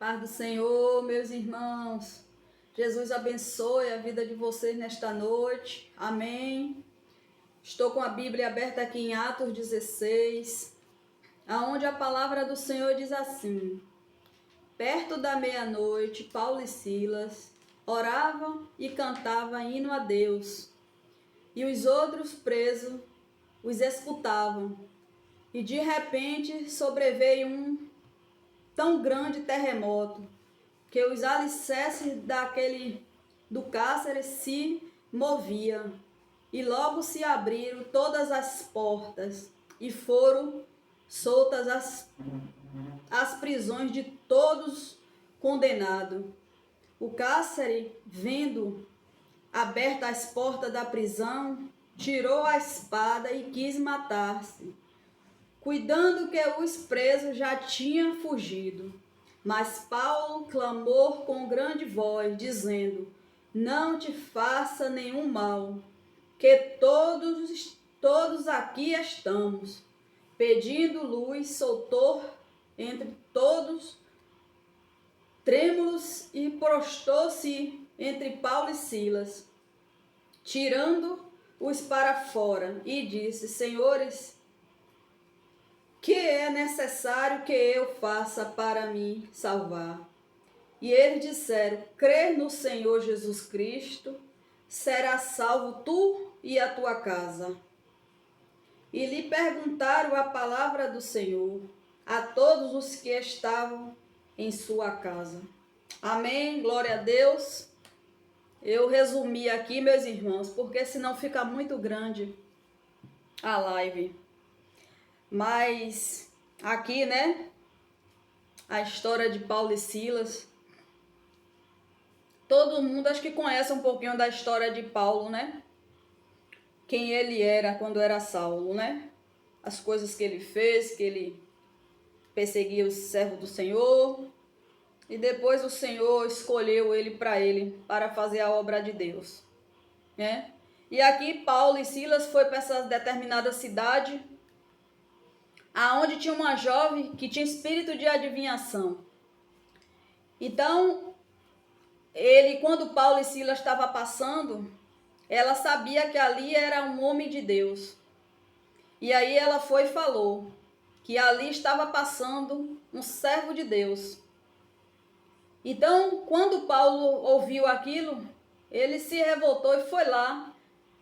Paz do Senhor, meus irmãos. Jesus abençoe a vida de vocês nesta noite. Amém. Estou com a Bíblia aberta aqui em Atos 16, aonde a palavra do Senhor diz assim: perto da meia-noite, Paulo e Silas oravam e cantavam hino a Deus, e os outros presos os escutavam. E de repente sobreveio um tão grande terremoto que os alicerces do cárcere se moviam, e logo se abriram todas as portas, e foram soltas as prisões de todos condenados. O cárcere, vendo abertas as portas da prisão, tirou a espada e quis matar-se, cuidando que os presos já tinham fugido. Mas Paulo clamou com grande voz, dizendo: não te faça nenhum mal, que todos aqui estamos. Pedindo luz, soltou entre todos trêmulos e prostou-se entre Paulo e Silas, tirando-os para fora, e disse: senhores, que é necessário que eu faça para me salvar? E eles disseram: crê no Senhor Jesus Cristo, serás salvo tu e a tua casa. E lhe perguntaram a palavra do Senhor a todos os que estavam em sua casa. Amém, glória a Deus. Eu resumi aqui, meus irmãos, porque senão fica muito grande a live. Mas aqui, né, a história de Paulo e Silas. Todo mundo acho que conhece um pouquinho da história de Paulo, né? Quem ele era quando era Saulo, né? As coisas que ele fez, que ele perseguia os servos do Senhor. E depois o Senhor escolheu ele para fazer a obra de Deus, né? E aqui Paulo e Silas foi para essa determinada cidade, aonde tinha uma jovem que tinha espírito de adivinhação. Então, quando Paulo e Silas estavam passando, ela sabia que ali era um homem de Deus. E aí ela foi e falou que ali estava passando um servo de Deus. Então, quando Paulo ouviu aquilo, ele se revoltou e foi lá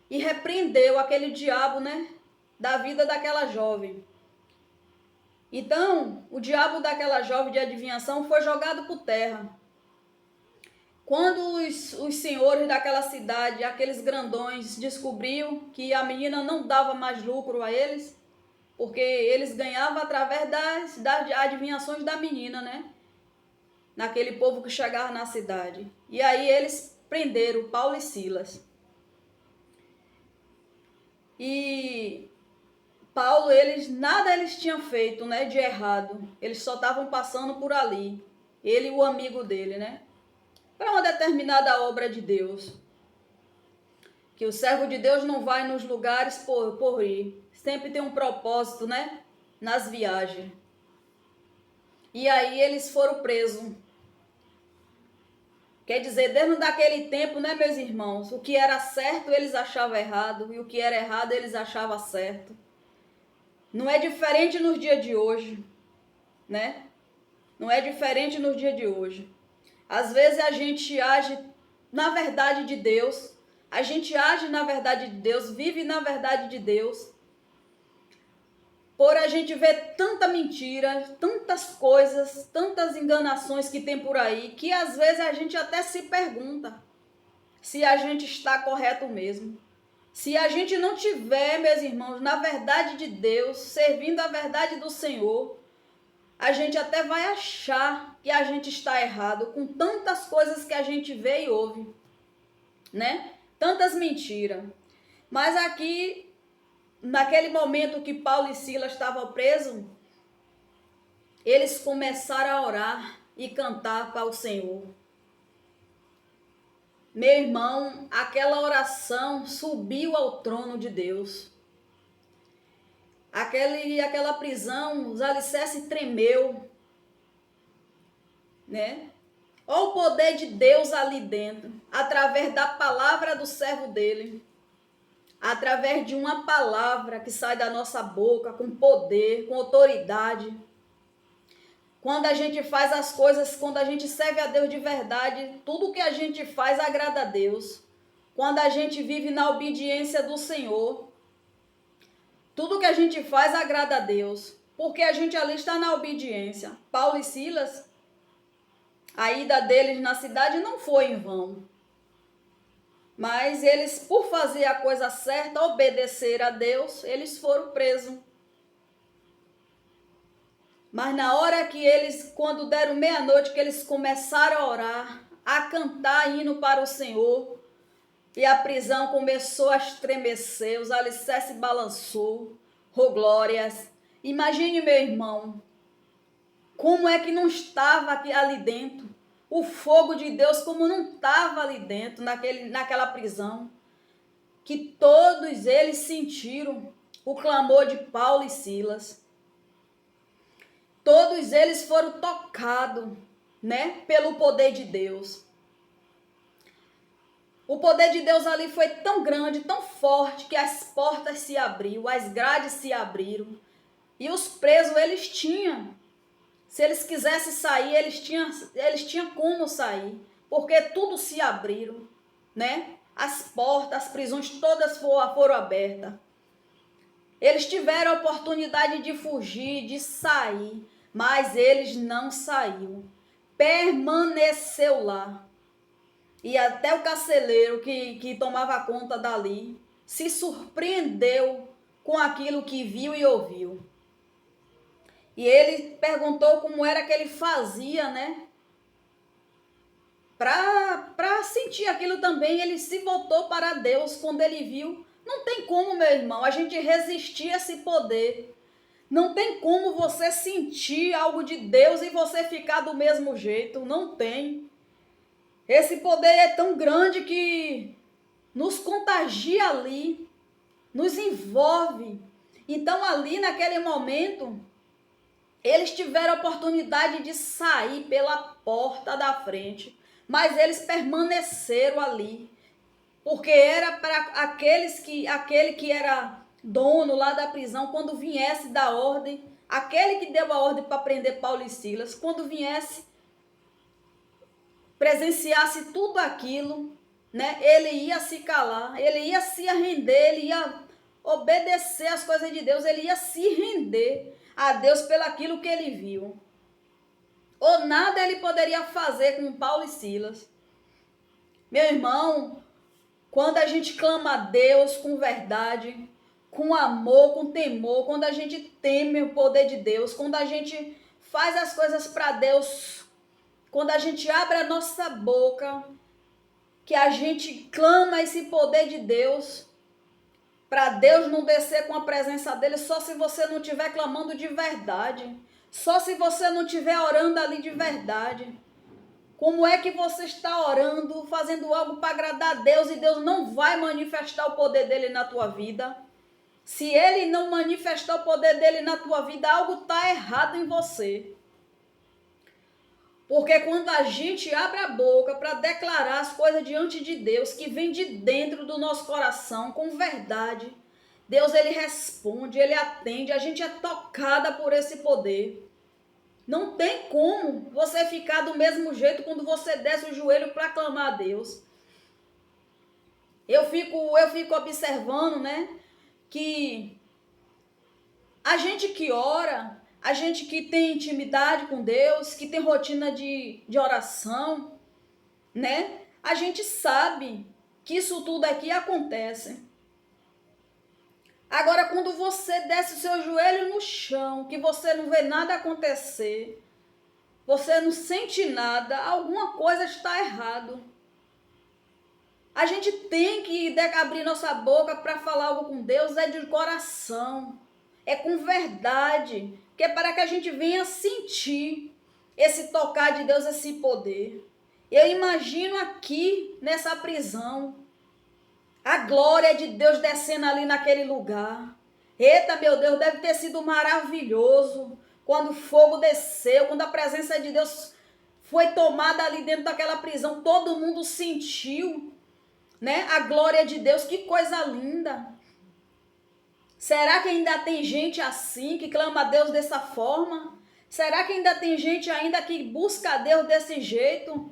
e repreendeu aquele diabo, né, da vida daquela jovem. Então, o diabo daquela jovem de adivinhação foi jogado por terra. Quando os senhores daquela cidade, aqueles grandões, descobriu que a menina não dava mais lucro a eles, porque eles ganhavam através das adivinhações da menina, né? Naquele povo que chegava na cidade. E aí eles prenderam Paulo e Silas. E Paulo, nada eles tinham feito, né, de errado. Eles só estavam passando por ali. Ele e o amigo dele, né? Para uma determinada obra de Deus. Que o servo de Deus não vai nos lugares por ir. Sempre tem um propósito, né? Nas viagens. E aí eles foram presos. Quer dizer, desde aquele tempo, né, meus irmãos? O que era certo eles achavam errado. E o que era errado eles achavam certo. Não é diferente nos dias de hoje, né? Não é diferente nos dias de hoje. Às vezes a gente age na verdade de Deus. A gente age na verdade de Deus, vive na verdade de Deus. Por a gente ver tanta mentira, tantas coisas, tantas enganações que tem por aí, que às vezes a gente até se pergunta se a gente está correto mesmo. Se a gente não tiver, meus irmãos, na verdade de Deus, servindo a verdade do Senhor, a gente até vai achar que a gente está errado com tantas coisas que a gente vê e ouve, né? Tantas mentiras. Mas aqui, naquele momento que Paulo e Silas estavam presos, eles começaram a orar e cantar para o Senhor. Meu irmão, aquela oração subiu ao trono de Deus. Aquela prisão, os alicerces tremeu. né? Olha o poder de Deus ali dentro, através da palavra do servo dele, através de uma palavra que sai da nossa boca com poder, com autoridade. Quando a gente faz as coisas, quando a gente serve a Deus de verdade, tudo que a gente faz agrada a Deus. Quando a gente vive na obediência do Senhor, tudo que a gente faz agrada a Deus, porque a gente ali está na obediência. Paulo e Silas, a ida deles na cidade não foi em vão. Mas eles, por fazer a coisa certa, obedecer a Deus, eles foram presos. Mas na hora que eles, quando deram meia-noite, que eles começaram a orar, a cantar hino para o Senhor, e a prisão começou a estremecer, os alicerces balançou, oh glórias. Imagine, meu irmão, como é que não estava aqui, ali dentro, o fogo de Deus, como não estava ali dentro, naquela prisão, que todos eles sentiram o clamor de Paulo e Silas. Todos eles foram tocados, né, pelo poder de Deus. O poder de Deus ali foi tão grande, tão forte, que as portas se abriram, as grades se abriram. E os presos, eles tinham, se eles quisessem sair, eles tinham como sair, porque tudo se abriram, né? As portas, as prisões todas foram abertas. Eles tiveram a oportunidade de fugir, de sair, mas eles não saíram. Permaneceu lá. E até o carcereiro que tomava conta dali se surpreendeu com aquilo que viu e ouviu. E ele perguntou como era que ele fazia, né? Para sentir aquilo também, ele se voltou para Deus quando ele viu. Não tem como, meu irmão, a gente resistir a esse poder. Não tem como você sentir algo de Deus e você ficar do mesmo jeito. Não tem. Esse poder é tão grande que nos contagia ali, nos envolve. Então ali naquele momento, eles tiveram a oportunidade de sair pela porta da frente, mas eles permaneceram ali, porque era para aquele que era dono lá da prisão, quando viesse dar ordem, aquele que deu a ordem para prender Paulo e Silas, quando viesse, presenciasse tudo aquilo, né? Ele ia se calar, ele ia se render, ele ia obedecer às coisas de Deus, ele ia se render a Deus pelaquilo que ele viu. Ou nada ele poderia fazer com Paulo e Silas. Meu irmão, quando a gente clama a Deus com verdade, com amor, com temor, quando a gente teme o poder de Deus, quando a gente faz as coisas para Deus, quando a gente abre a nossa boca, que a gente clama esse poder de Deus, para Deus não descer com a presença dele, só se você não estiver clamando de verdade, só se você não estiver orando ali de verdade. Como é que você está orando, fazendo algo para agradar a Deus e Deus não vai manifestar o poder dele na tua vida? Se ele não manifestar o poder dele na tua vida, algo está errado em você. Porque quando a gente abre a boca para declarar as coisas diante de Deus, que vem de dentro do nosso coração, com verdade, Deus ele responde, ele atende, a gente é tocada por esse poder. Não tem como você ficar do mesmo jeito quando você desce o joelho para clamar a Deus. Eu fico observando, né, que a gente que ora, a gente que tem intimidade com Deus, que tem rotina de oração, né? A gente sabe que isso tudo aqui acontece. Agora, quando você desce o seu joelho no chão, que você não vê nada acontecer, você não sente nada, alguma coisa está errado. A gente tem que abrir nossa boca para falar algo com Deus, é de coração, é com verdade, que é para que a gente venha sentir esse tocar de Deus, esse poder. Eu imagino aqui nessa prisão, a glória de Deus descendo ali naquele lugar. Eita, meu Deus, deve ter sido maravilhoso quando o fogo desceu, quando a presença de Deus foi tomada ali dentro daquela prisão, todo mundo sentiu, né, a glória de Deus. Que coisa linda. Será que ainda tem gente assim, que clama a Deus dessa forma? Será que ainda tem gente ainda que busca a Deus desse jeito?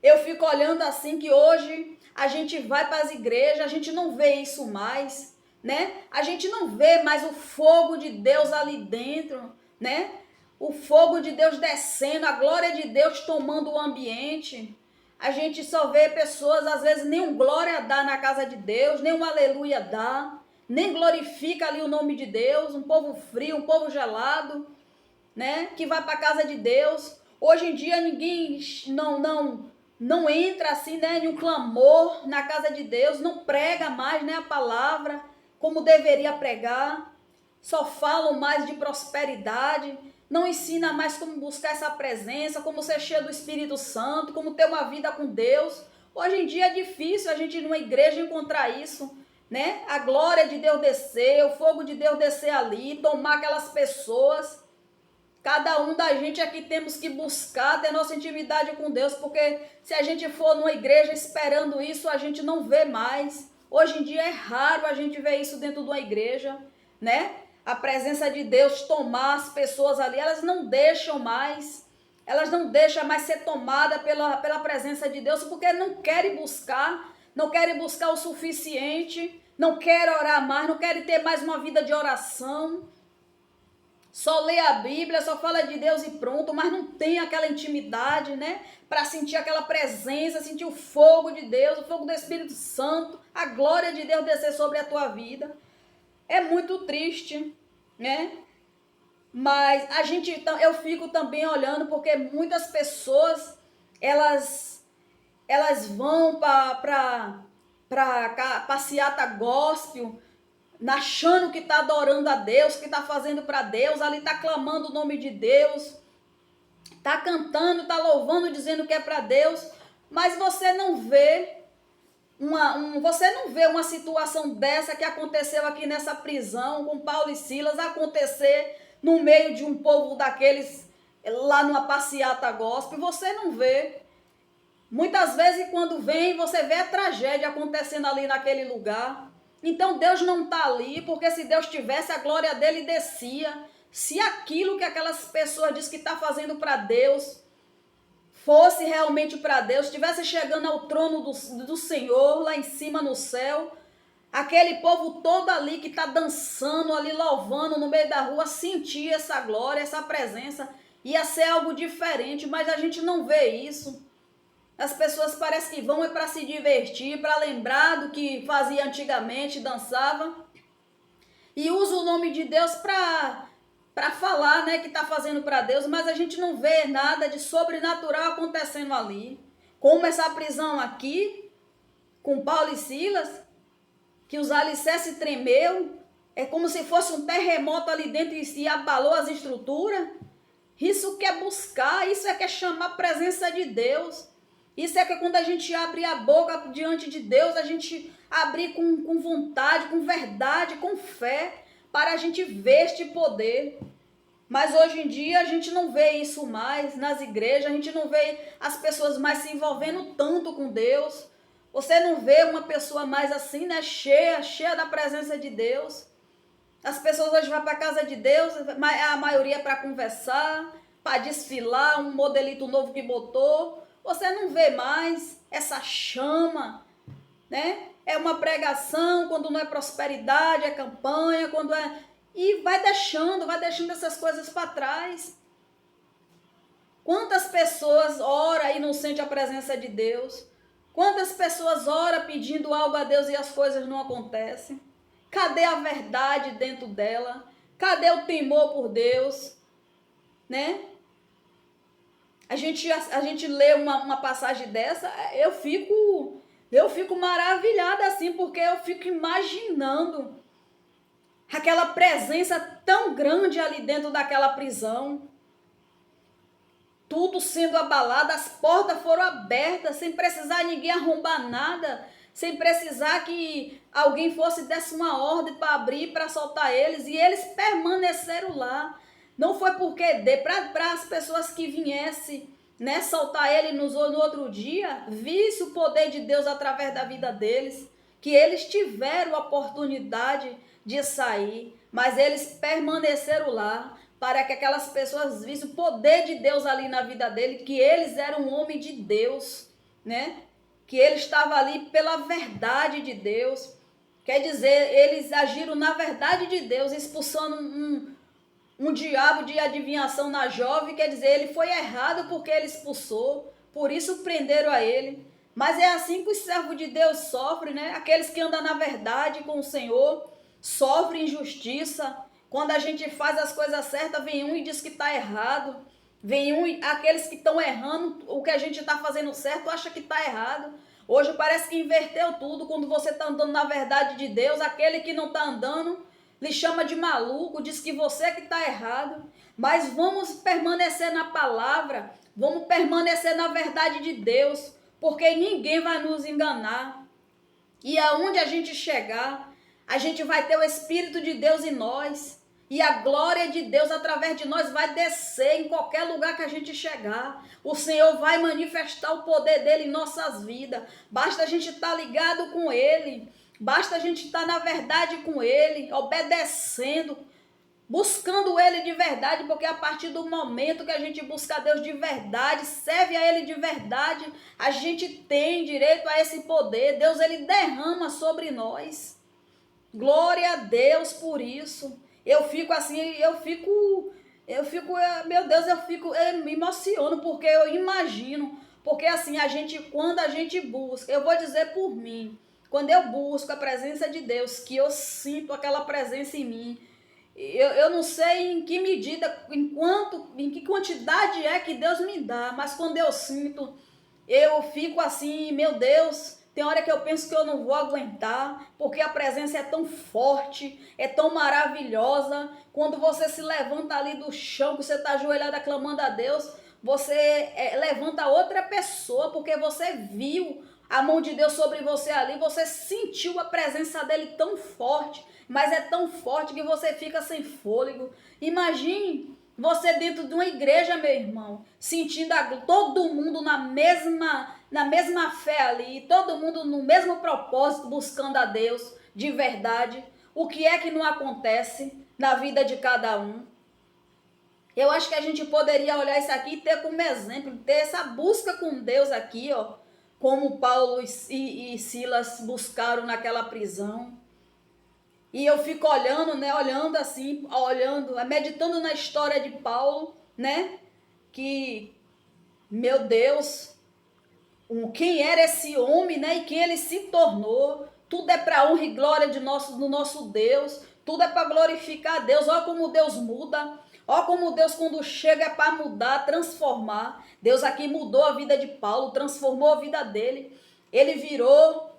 Eu fico olhando assim que hoje a gente vai para as igrejas, a gente não vê isso mais, né? A gente não vê mais o fogo de Deus ali dentro, né? O fogo de Deus descendo, a glória de Deus tomando o ambiente. A gente só vê pessoas, às vezes, nem um glória dá na casa de Deus, nem um aleluia dá, nem glorifica ali o nome de Deus, um povo frio, um povo gelado, né? Que vai para a casa de Deus. Hoje em dia ninguém não entra assim, né, em um clamor na casa de Deus, não prega mais, né, a palavra como deveria pregar, só falam mais de prosperidade, não ensina mais como buscar essa presença, como ser cheio do Espírito Santo, como ter uma vida com Deus. Hoje em dia é difícil a gente ir numa igreja encontrar isso, né? A glória de Deus descer, o fogo de Deus descer ali, tomar aquelas pessoas. Cada um da gente aqui temos que buscar ter nossa intimidade com Deus, porque se a gente for numa igreja esperando isso, a gente não vê mais. Hoje em dia é raro a gente ver isso dentro de uma igreja, né? A presença de Deus tomar as pessoas ali, elas não deixam mais ser tomada pela presença de Deus, porque não querem buscar o suficiente, não querem orar mais, não querem ter mais uma vida de oração. Só lê a Bíblia, só fala de Deus e pronto, mas não tem aquela intimidade, né? Para sentir aquela presença, sentir o fogo de Deus, o fogo do Espírito Santo, a glória de Deus descer sobre a tua vida. É muito triste, né? Mas eu fico também olhando, porque muitas pessoas, elas vão para passeata gospel, achando que está adorando a Deus, que está fazendo para Deus, ali está clamando o nome de Deus, está cantando, está louvando, dizendo que é para Deus, mas você não vê uma situação dessa que aconteceu aqui nessa prisão com Paulo e Silas, acontecer no meio de um povo daqueles lá numa passeata gospel. Você não vê. Muitas vezes quando vem, você vê a tragédia acontecendo ali naquele lugar. Então Deus não está ali, porque se Deus tivesse, a glória dele descia. Se aquilo que aquelas pessoas dizem que está fazendo para Deus fosse realmente para Deus, estivesse chegando ao trono do Senhor, lá em cima no céu, aquele povo todo ali que está dançando ali, louvando no meio da rua, sentia essa glória, essa presença, ia ser algo diferente, mas a gente não vê isso. As pessoas parecem que vão para se divertir, para lembrar do que fazia antigamente, dançava, e usa o nome de Deus para falar, né, que está fazendo para Deus, mas a gente não vê nada de sobrenatural acontecendo ali. Como essa prisão aqui, com Paulo e Silas, que os alicerces tremeu, é como se fosse um terremoto ali dentro e abalou as estruturas. Isso que é buscar, isso é que é chamar a presença de Deus. Isso é que quando a gente abre a boca diante de Deus, a gente abrir com vontade, com verdade, com fé, para a gente ver este poder. Mas hoje em dia a gente não vê isso mais nas igrejas, a gente não vê as pessoas mais se envolvendo tanto com Deus. Você não vê uma pessoa mais assim, né, cheia da presença de Deus. As pessoas hoje vão para a casa de Deus, a maioria é para conversar, para desfilar, um modelito novo que botou. Você não vê mais essa chama, né? É uma pregação, quando não é prosperidade, é campanha, quando é... E vai deixando essas coisas para trás. Quantas pessoas oram e não sentem a presença de Deus? Quantas pessoas oram pedindo algo a Deus e as coisas não acontecem? Cadê a verdade dentro dela? Cadê o temor por Deus? Né? A gente lê uma passagem dessa, eu fico maravilhada assim, porque eu fico imaginando aquela presença tão grande ali dentro daquela prisão. Tudo sendo abalado, as portas foram abertas, sem precisar ninguém arrombar nada, sem precisar que alguém desse uma ordem para abrir, para soltar eles, e eles permaneceram lá. Não foi porque para as pessoas que viessem, né, soltar ele no outro dia, visse o poder de Deus através da vida deles, que eles tiveram a oportunidade de sair, mas eles permaneceram lá para que aquelas pessoas vissem o poder de Deus ali na vida dele, que eles eram um homem de Deus, né? Que ele estava ali pela verdade de Deus. Quer dizer, eles agiram na verdade de Deus, expulsando um diabo de adivinhação na jovem. Quer dizer, ele foi errado porque ele expulsou, por isso prenderam a ele. Mas é assim que o servo de Deus sofre, né? Aqueles que andam na verdade com o Senhor sofrem injustiça. Quando a gente faz as coisas certas, vem um e diz que está errado. Vem aqueles que estão errando, o que a gente está fazendo certo, acha que está errado. Hoje parece que inverteu tudo. Quando você está andando na verdade de Deus, aquele que não está andando lhe chama de maluco, diz que você que está errado. Mas vamos permanecer na palavra, vamos permanecer na verdade de Deus, porque ninguém vai nos enganar. E aonde a gente chegar, a gente vai ter o Espírito de Deus em nós. E a glória de Deus através de nós vai descer em qualquer lugar que a gente chegar. O Senhor vai manifestar o poder dele em nossas vidas. Basta a gente estar ligado com ele. Basta a gente estar na verdade com ele, obedecendo, buscando ele de verdade, porque a partir do momento que a gente busca Deus de verdade, serve a ele de verdade, a gente tem direito a esse poder. Deus, ele derrama sobre nós. Glória a Deus por isso. Eu fico assim, meu Deus, eu me emociono, porque eu imagino, porque assim, quando a gente busca, eu vou dizer por mim, quando eu busco a presença de Deus, que eu sinto aquela presença em mim, eu não sei em que medida, em que quantidade é que Deus me dá, mas quando eu sinto, eu fico assim, meu Deus. Tem hora que eu penso que eu não vou aguentar, porque a presença é tão forte, é tão maravilhosa. Quando você se levanta ali do chão, que você está ajoelhado clamando a Deus, você levanta outra pessoa, porque você viu a mão de Deus sobre você ali, você sentiu a presença dele tão forte, mas é tão forte que você fica sem fôlego. Imagine você dentro de uma igreja, meu irmão, sentindo todo mundo na mesma fé ali, todo mundo no mesmo propósito, buscando a Deus de verdade. O que é que não acontece na vida de cada um? Eu acho que a gente poderia olhar isso aqui e ter como exemplo, ter essa busca com Deus aqui, ó, como Paulo e Silas buscaram naquela prisão. E eu fico olhando, né, meditando na história de Paulo, né, que, meu Deus, quem era esse homem, né, e quem ele se tornou. Tudo é para honra e glória do nosso Deus, tudo é para glorificar a Deus. Olha como Deus muda, olha como Deus, quando chega, é para mudar, transformar. Deus aqui mudou a vida de Paulo, transformou a vida dele. Ele virou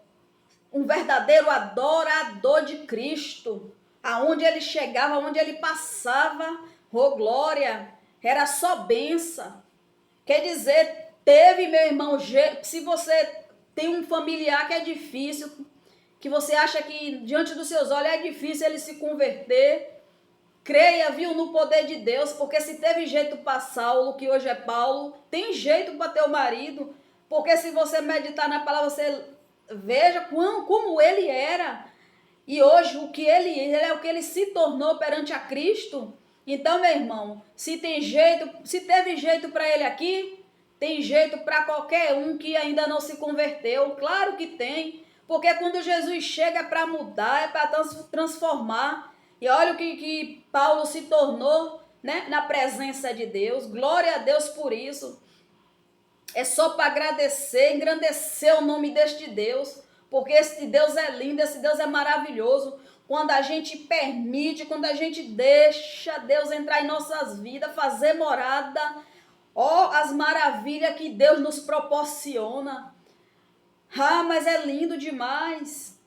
um verdadeiro adorador de Cristo. Aonde ele chegava, aonde ele passava, oh glória, era só bênção. Quer dizer, teve, meu irmão, se você tem um familiar que é difícil, que você acha que diante dos seus olhos é difícil ele se converter, creia, viu, no poder de Deus, porque se teve jeito para Saulo, que hoje é Paulo, tem jeito para teu marido, porque se você meditar na palavra, você veja como ele era, e hoje o que ele é, o que ele se tornou perante a Cristo. Então, meu irmão, se teve jeito para ele aqui, tem jeito para qualquer um que ainda não se converteu. Claro que tem, porque quando Jesus chega é para mudar, é para transformar. E olha o que Paulo se tornou, né, na presença de Deus. Glória a Deus por isso. É só para agradecer, engrandecer o nome deste Deus, porque esse Deus é lindo, esse Deus é maravilhoso. Quando a gente permite, quando a gente deixa Deus entrar em nossas vidas, fazer morada, ó, as maravilhas que Deus nos proporciona. Ah, mas é lindo demais.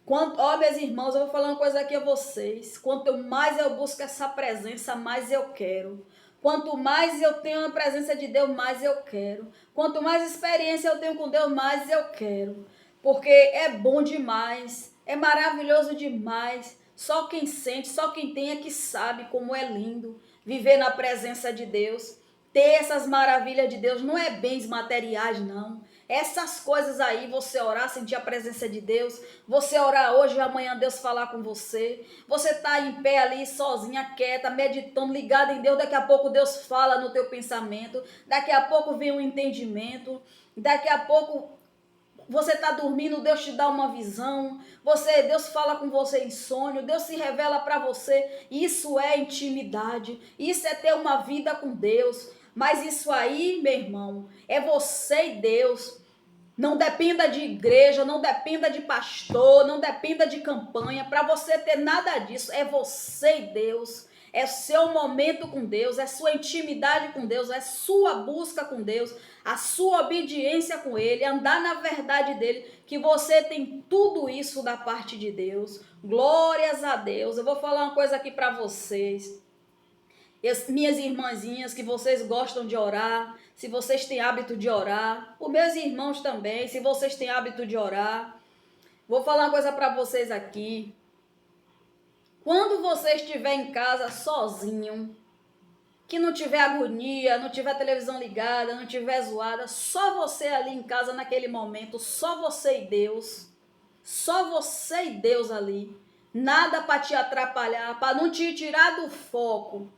Ó, meus irmãos, eu vou falar uma coisa aqui a vocês. Quanto mais eu busco essa presença, mais eu quero. Quanto mais eu tenho a presença de Deus, mais eu quero. Quanto mais experiência eu tenho com Deus, mais eu quero. Porque é bom demais, é maravilhoso demais. Só quem sente, só quem tem é que sabe como é lindo viver na presença de Deus, ter essas maravilhas de Deus. Não é bens materiais, não. Essas coisas aí, você orar, sentir a presença de Deus, você orar hoje e amanhã Deus falar com você, você tá em pé ali sozinha, quieta, meditando, ligada em Deus, daqui a pouco Deus fala no teu pensamento, daqui a pouco vem um entendimento, daqui a pouco você está dormindo, Deus te dá uma visão, Deus fala com você em sonho, Deus se revela para você. Isso é intimidade, isso é ter uma vida com Deus. Mas isso aí, meu irmão, é você e Deus. Não dependa de igreja, não dependa de pastor, não dependa de campanha. Para você ter nada disso, é você e Deus. É seu momento com Deus, é sua intimidade com Deus, é sua busca com Deus, a sua obediência com Ele, andar na verdade dEle, que você tem tudo isso da parte de Deus. Glórias a Deus. Eu vou falar uma coisa aqui para vocês. Minhas irmãzinhas, que vocês gostam de orar, se vocês têm hábito de orar, os meus irmãos também, se vocês têm hábito de orar, vou falar uma coisa para vocês aqui. Quando você estiver em casa sozinho, que não tiver agonia, não tiver televisão ligada, não tiver zoada, só você ali em casa naquele momento, só você e Deus ali, nada para te atrapalhar, para não te tirar do foco.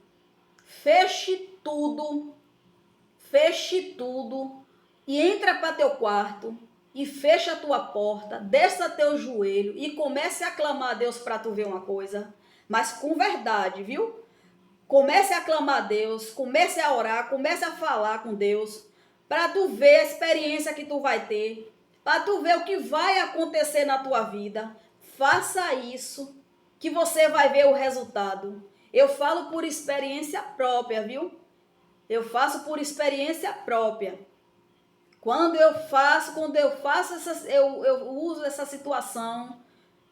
Feche tudo e entra para teu quarto e fecha a tua porta, desça teu joelho e comece a clamar a Deus para tu ver uma coisa, mas com verdade, viu? Comece a clamar a Deus, comece a orar, comece a falar com Deus, para tu ver a experiência que tu vai ter, para tu ver o que vai acontecer na tua vida. Faça isso, que você vai ver o resultado. Eu falo por experiência própria, viu? Eu faço por experiência própria. Quando eu uso essa situação,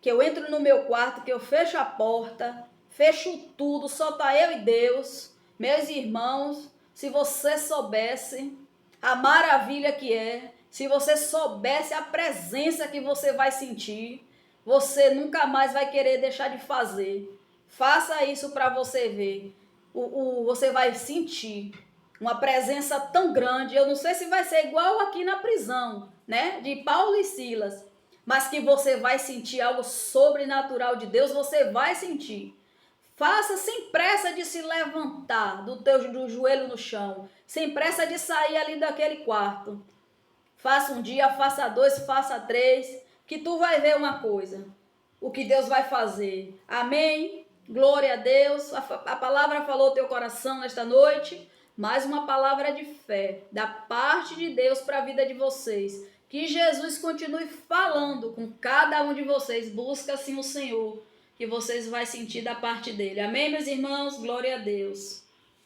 que eu entro no meu quarto, que eu fecho a porta, fecho tudo, só tá eu e Deus. Meus irmãos, se você soubesse a maravilha que é, se você soubesse a presença que você vai sentir, você nunca mais vai querer deixar de fazer. Faça isso para você ver. Você vai sentir uma presença tão grande. Eu não sei se vai ser igual aqui na prisão, né? De Paulo e Silas. Mas que você vai sentir algo sobrenatural de Deus, você vai sentir. Faça sem pressa de se levantar do joelho no chão. Sem pressa de sair ali daquele quarto. Faça um dia, faça dois, faça três, que tu vai ver uma coisa. O que Deus vai fazer. Amém? Glória a Deus. A palavra falou teu coração nesta noite. Mais uma palavra de fé da parte de Deus para a vida de vocês. Que Jesus continue falando com cada um de vocês. Busca assim o Senhor, que vocês vão sentir da parte dele. Amém, meus irmãos? Glória a Deus.